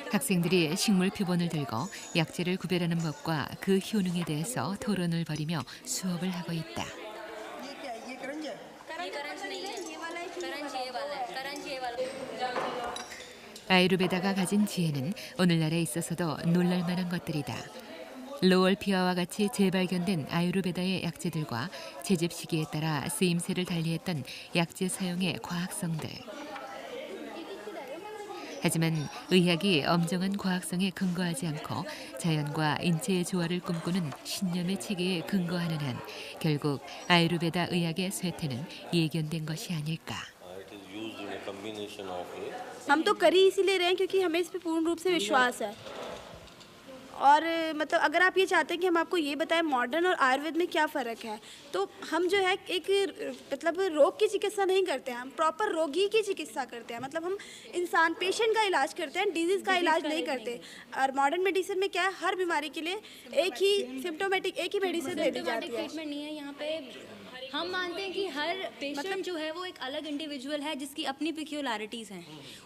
학생들이 식물 표본을 들고 약재를 구별하는 법과 그 효능에 대해서 토론을 벌이며 수업을 하고 있다. 아유르베다가 가진 지혜는 오늘날에 있어서도 놀랄만한 것들이다. 로월피아와 같이 재발견된 아유르베다의 약재들과 채집 시기에 따라 쓰임새를 달리했던 약재 사용의 과학성들. 하지만 의학이 엄정한 과학성에 근거하지 않고 자연과 인체의 조화를 꿈꾸는 신념의 체계에 근거하는 한 결국 아유르베다 의학의 쇠퇴는 예견된 것이 아닐까. हम तो कर ही इसीलिए रहे हैं क्योंकि हमें इस पे पूर्ण रूप से विश्वास है। और मतलब अगर आप ये चाहते हैं कि हम आपको ये बताएं मॉडर्न और आयुर्वेद में क्या फ़र्क है, तो हम जो है एक मतलब रोग की चिकित्सा नहीं करते हैं, हम प्रॉपर रोगी की चिकित्सा करते हैं। मतलब हम इंसान पेशेंट का इलाज करते हैं, डिजीज़ का इलाज नहीं करते। और मॉडर्न मेडिसिन में क्या है, हर बीमारी के लिए एक ही सिम्टोमेटिक एक ही मेडिसिन दे दी जाती है। ट्रीटमेंट नहीं है यहाँ पे। हम मानते हैं कि हर पेशेंट जो है वो एक अलग इंडिविजुअल है जिसकी अपनी पिक्यूलरिटीज़ हैं।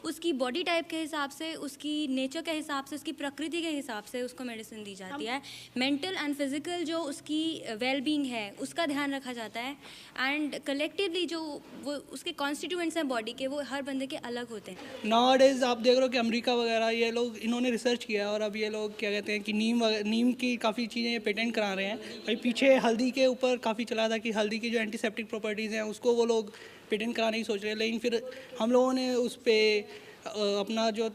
उसकी बॉडी टाइप के हिसाब से, उसकी नेचर के हिसाब से, उसकी प्रकृति के हिसाब से उसको मेडिसिन दी जाती है। मेंटल एंड फिजिकल जो उसकी वेलबींग है उसका ध्यान रखा जाता है। एंड कलेक्टिवली जो वो उसके कॉन्स्टिट्यूएंट्स हैं बॉडी के, वो हर बंदे के अलग होते हैं। नाउअडेज आप देख रहे हो कि अमेरिका वगैरह ये लोग इन्होंने रिसर्च किया है और अब ये लोग क्या कहते हैं कि नीम की काफ़ी चीज़ें ये पेटेंट करा रहे हैं। भाई पीछे हल्दी के ऊपर काफ़ी चला था कि हल्दी की जो एंटीसेप्टिक प्रॉपर्टीज़ हैं उसको वो लोग पेटेंट कराने की सोच रहे हैं, लेकिन फिर हम लोगों ने उस पर अपना जो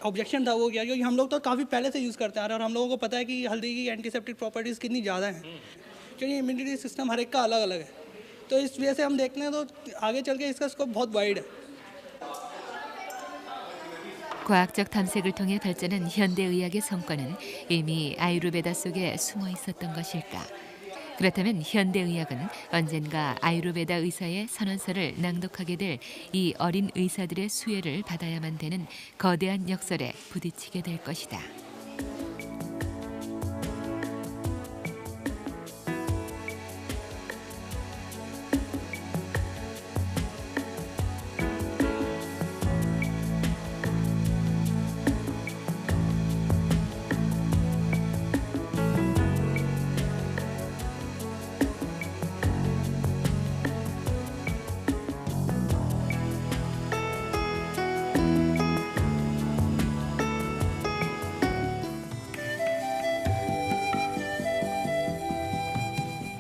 ऑब्जेक्शन था वो किया, क्योंकि हम लोग तो काफ़ी पहले से यूज़ करते आ रहे हैं और हम लोगों को पता है कि हल्दी की एंटीसेप्टिक प्रॉपर्टीज़ कितनी ज़्यादा हैं, क्योंकि इम्यूनिटी सिस्टम हर एक का अलग अलग है। तो इस वजह से हम देखते हैं तो आगे चल के इसका स्कोप बहुत वाइड है। 과학적 탐색을 통해 발전한 현대의학의 성과는 이미 아유르베다 속에 숨어 있었던 것일까? 그렇다면 현대의학은 언젠가 아유르베다 의사의 선언서를 낭독하게 될 이 어린 의사들의 수혜를 받아야만 되는 거대한 역설에 부딪히게 될 것이다.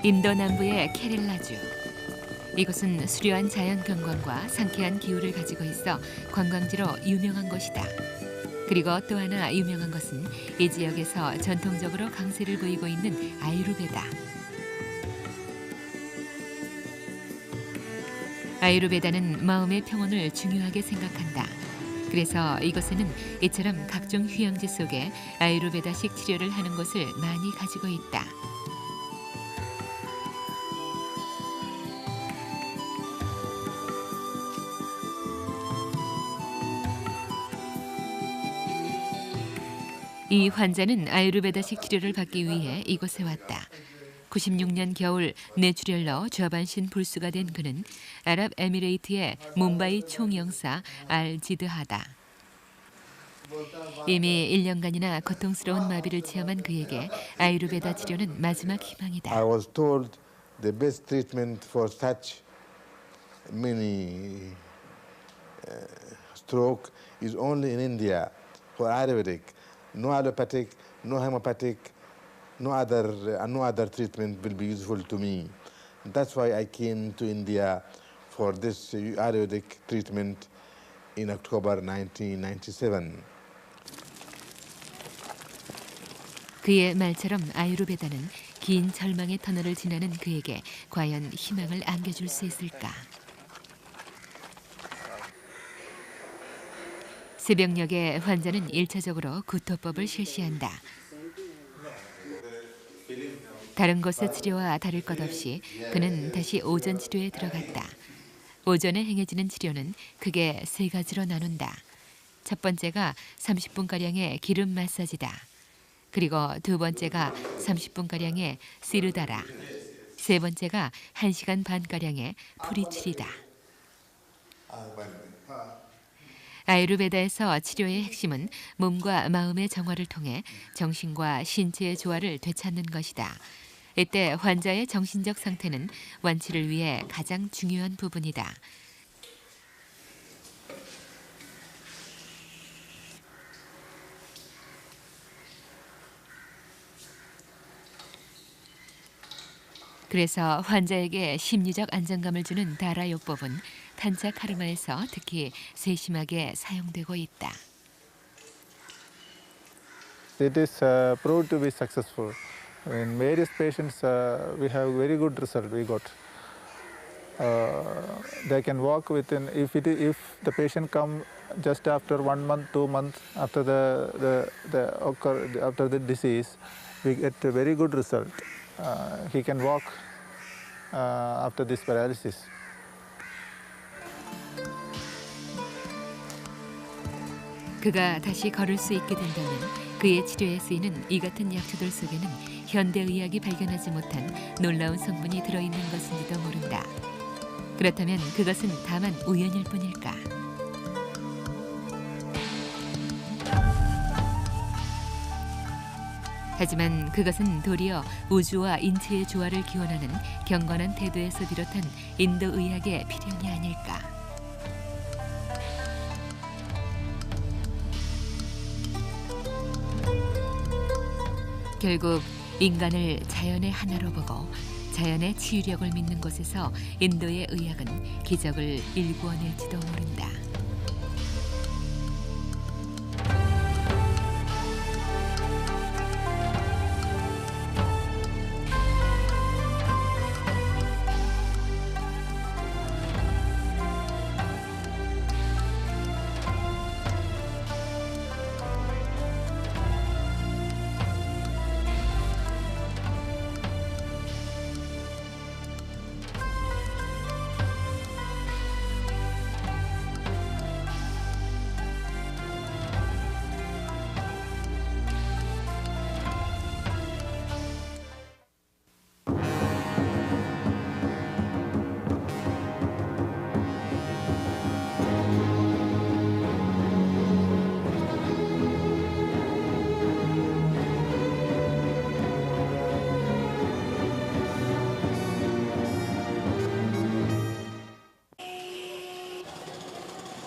인도 남부의 케렐라주. 이곳은 수려한 자연 경관과 상쾌한 기후를 가지고 있어 관광지로 유명한 곳이다. 그리고 또 하나 유명한 것은 이 지역에서 전통적으로 강세를 보이고 있는 아유르베다. 아유르베다는 마음의 평온을 중요하게 생각한다. 그래서 이곳에는 이처럼 각종 휴양지 속에 아유르베다식 치료를 하는 곳을 많이 가지고 있다. 이 환자는 아유르베다식 치료를 받기 위해 이곳에 왔다. 96년 겨울 뇌출혈로 좌반신 불수가 된 그는 아랍에미레이트의 뭄바이 총영사 알지드하다. 이미 1년간이나 고통스러운 마비를 체험한 그에게 아유르베다 치료는 마지막 희망이다. I was told the best treatment for such many stroke is only in India for Ayurvedic. No allopathic, no homeopathic, no other treatment will be useful to me. That's why I came to India for this Ayurvedic treatment in October 1997. 그의 말처럼 아유르베다는 긴 절망의 터널을 지나는 그에게 과연 희망을 안겨줄 수 있을까? 새벽녘에 환자는 1차적으로 구토법을 실시한다. 다른 곳의 치료와 다를 것 없이 그는 다시 오전 치료에 들어갔다. 오전에 행해지는 치료는 크게 세 가지로 나눈다. 첫 번째가 30분가량의 기름 마사지다. 그리고 두 번째가 30분가량의 시르다라. 세 번째가 1시간 반가량의 프리칠이다. 아유르베다에서 치료의 핵심은 몸과 마음의 정화를 통해 정신과 신체의 조화를 되찾는 것이다. 이때 환자의 정신적 상태는 완치를 위해 가장 중요한 부분이다. 그래서 환자에게 심리적 안정감을 주는 다라요법은 판차카르마에서 특히 세심하게 사용되고 있다. It is proved to be successful. In various patients, we have very good result. We got. They can walk within. If the patient come just after 1 month, 2 months after after the disease, we get a very good result. He can walk after this paralysis. 그가 다시 걸을 수 있게 된다면 그의 치료에 쓰이는 이 같은 약초들 속에는 현대의학이 발견하지 못한 놀라운 성분이 들어있는 것인지도 모른다. 그렇다면 그것은 다만 우연일 뿐일까? 하지만 그것은 도리어 우주와 인체의 조화를 기원하는 경건한 태도에서 비롯한 인도 의학의 필연이 아닐까? 결국 인간을 자연의 하나로 보고 자연의 치유력을 믿는 곳에서 인도의 의학은 기적을 일구어낼지도 모른다.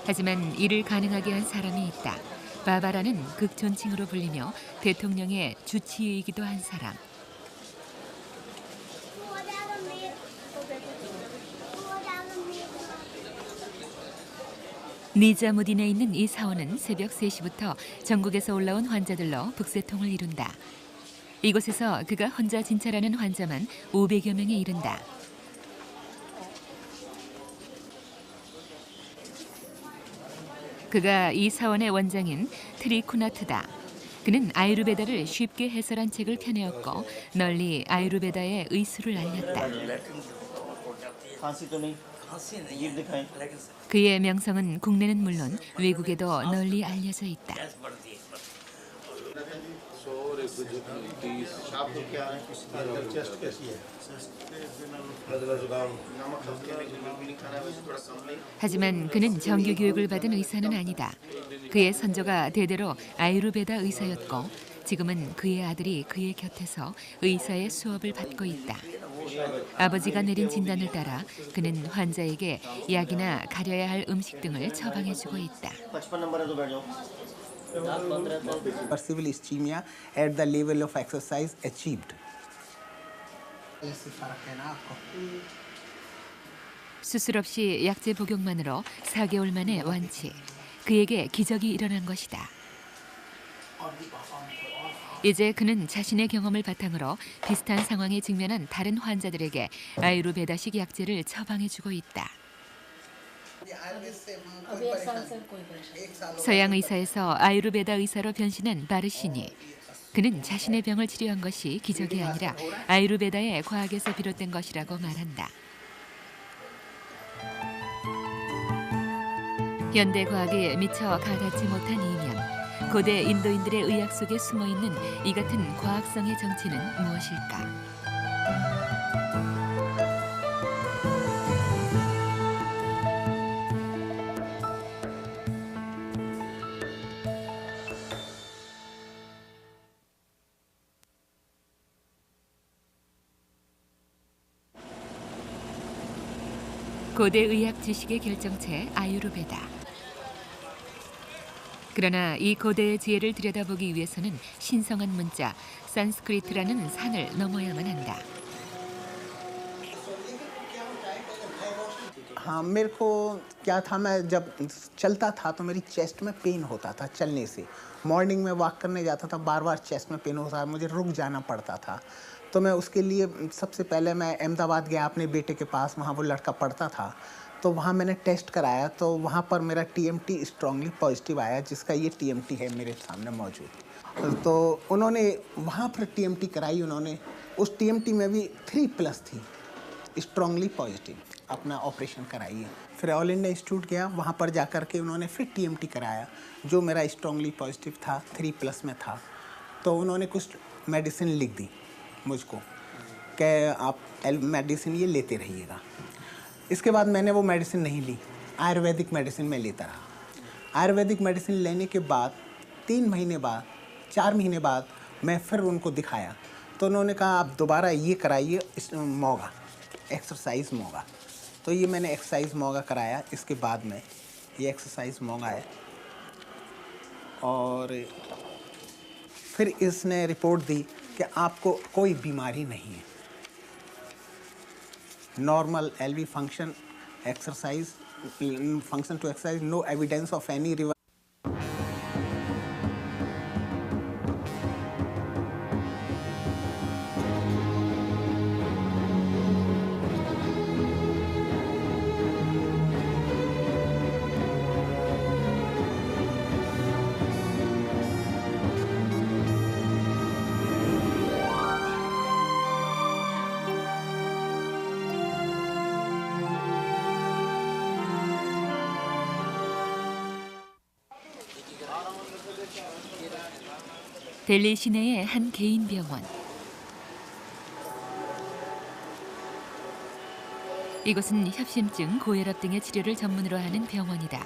하지만 이를 가능하게 한 사람이 있다. 바바라는 극존칭으로 불리며 대통령의 주치의이기도 한 사람. 니자무딘에 있는 이 사원은 새벽 3시부터 전국에서 올라온 환자들로 북새통을 이룬다. 이곳에서 그가 혼자 진찰하는 환자만 500여 명에 이른다. 그가 이 사원의 원장인 트리쿠나트다. 그는 아유르베다를 쉽게 해설한 책을 펴내었고 널리 아유르베다의 의수를 알렸다. 그의 명성은 국내는 물론 외국에도 널리 알려져 있다. 하지만 그는 정규 교육을 받은 의사는 아니다. 그의 선조가 대대로 아유르베다 의사였고 지금은 그의 아들이 그의 곁에서 의사의 수업을 받고 있다. 아버지가 내린 진단을 따라 그는 환자에게 약이나 가려야 할 음식 등을 처방해주고 있다. Perceivable ischemia at the level of exercise achieved. 수술 없이 약제 복용만으로 4개월 만에 완치. 그에게 기적이 일어난 것이다. 이제 그는 자신의 경험을 바탕으로 비슷한 상황에 직면한 다른 환자들에게 아유르베다식 약제를 처방해주고 있다. 서양 의사에서 아유르베다 의사로 변신한 바르시니. 그는 자신의 병을 치료한 것이 기적이 아니라 아유르베다의 과학에서 비롯된 것이라고 말한다. 현대 과학에 미처 가닿지 못한 이면, 고대 인도인들의 의학 속에 숨어있는 이 같은 과학성의 정체는 무엇일까? 고대 의학 지식의 결정체 아유르베다. 그러나 이 고대의 지혜를 들여다보기 위해서는 신성한 문자 산스크리트라는 산을 넘어야만 한다. हाँ मेरे को क्या था, मैं जब चलता था तो मेरी चेस्ट में पेन होता था चलने से। मॉर्निंग में वॉक करने जाता था, बार बार चेस्ट में पेन होता था, मुझे रुक जाना पड़ता था। तो मैं उसके लिए सबसे पहले मैं अहमदाबाद गया अपने बेटे के पास, वहाँ वो लड़का पढ़ता था। तो वहाँ मैंने टेस्ट कराया तो वहाँ पर मेरा TMT स्ट्रांगली पॉजिटिव आया, जिसका ये TMT है मेरे सामने मौजूद। तो उन्होंने वहाँ पर TMT कराई, उन्होंने उस TMT में भी 3+ थी, स्ट्रांगली पॉजिटिव। अपना ऑपरेशन कराइए। फिर ऑल इंडिया इंस्टीट्यूट गया, वहाँ पर जा कर के उन्होंने फिर TMT कराया, जो मेरा स्ट्रांगली पॉजिटिव था, 3+ में था। तो उन्होंने कुछ मेडिसिन लिख दी मुझको कि आप मेडिसिन ये लेते रहिएगा। इसके बाद मैंने वो मेडिसिन नहीं ली, आयुर्वेदिक मेडिसिन मैं लेता रहा। आयुर्वेदिक मेडिसिन लेने के बाद 3 महीने बाद, 4 महीने बाद मैं फिर उनको दिखाया तो उन्होंने कहा आप दोबारा ये कराइए, इस मोगा एक्सरसाइज मोगा। तो ये मैंने एक्सरसाइज मोगा कराया। इसके बाद में ये एक्सरसाइज मोगा है और फिर इसने रिपोर्ट दी कि आपको कोई बीमारी नहीं है, normal LV function exercise, function to exercise, no evidence of any reverse. 델리 시내의 한 개인 병원. 이곳은 협심증, 고혈압 등의 치료를 전문으로 하는 병원이다.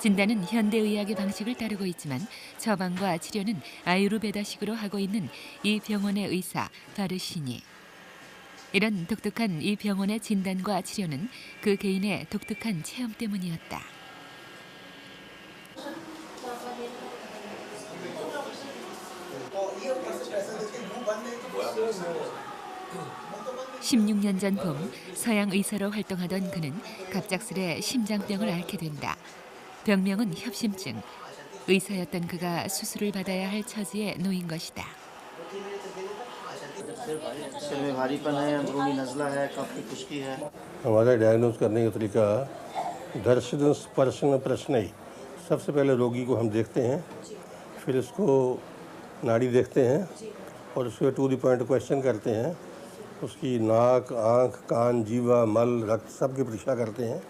진단은 현대의학의 방식을 따르고 있지만 처방과 치료는 아유르베다식으로 하고 있는 이 병원의 의사 바르시니. 이런 독특한 이 병원의 진단과 치료는 그 개인의 독특한 체험 때문이었다. 16년 전 봄 서양 의사로 활동하던 그는 갑작스레 심장병을 앓게 된다. 병명은 협심증. 의사였던 그가 수술을 받아야 할 처지에 놓인 것이다. सिर में भारीपन है, अंदरूनी नज़ला है, काफ़ी खुश्की है। हमारा डायग्नोज करने का तरीका दर्शन स्पर्शन प्रश्न ही। सबसे पहले रोगी को हम देखते हैं, फिर उसको नाड़ी देखते हैं और उसके टू द पॉइंट क्वेश्चन करते हैं। उसकी नाक, आँख, कान, जीवा, मल, रक्त सब की परीक्षा करते हैं।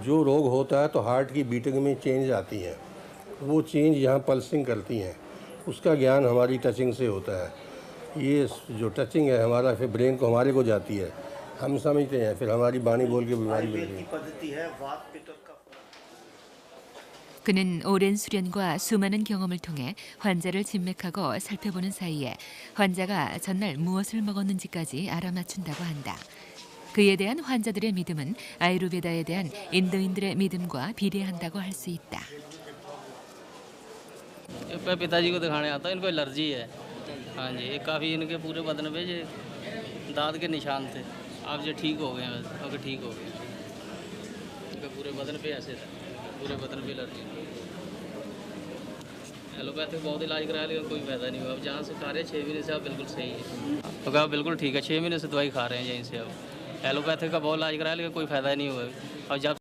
जो रोग होता है तो हार्ट की बीटिंग में चेंज आती है, वो चेंज यहाँ पल्सिंग करती हैं, उसका ज्ञान हमारी टचिंग से होता है। ये जो टचिंग है हमारा फिर ब्रेन को हमारे को जाती है, हम समझते हैं, फिर हमारी बाणी बोल के बीमारी मिलती है। 그는 오랜 수련과 수많은 경험을 통해 환자를 진맥하고 살펴보는 사이에 환자가 전날 무엇을 먹었는지까지 알아맞춘다고 한다. 그에 대한 환자들의 믿음은 아유르베다에 대한 인도인들의 믿음과 비례한다고 할 수 있다. पिताजी को दिखाने आता है, इनको एलर्जी है। हाँ जी, ये काफ़ी इनके पूरे बदन पे ये दांत के निशान थे, अब ये ठीक हो गए हैं, अब ठीक हो गए। इनके पूरे बदन पे ऐसे था, पूरे बदन पे एलर्जी। एलोपैथिक बहुत इलाज कराया लेकिन कोई फायदा नहीं हुआ। अब जहाँ से खा रहे हैं 6 महीने से अब बिल्कुल सही है। तो कहा बिल्कुल ठीक है, 6 महीने से दवाई खा रहे हैं यहीं से। अब एलोपैथिक का बहुत इलाज कराया लेकिन कोई फ़ायदा नहीं हुआ। और जब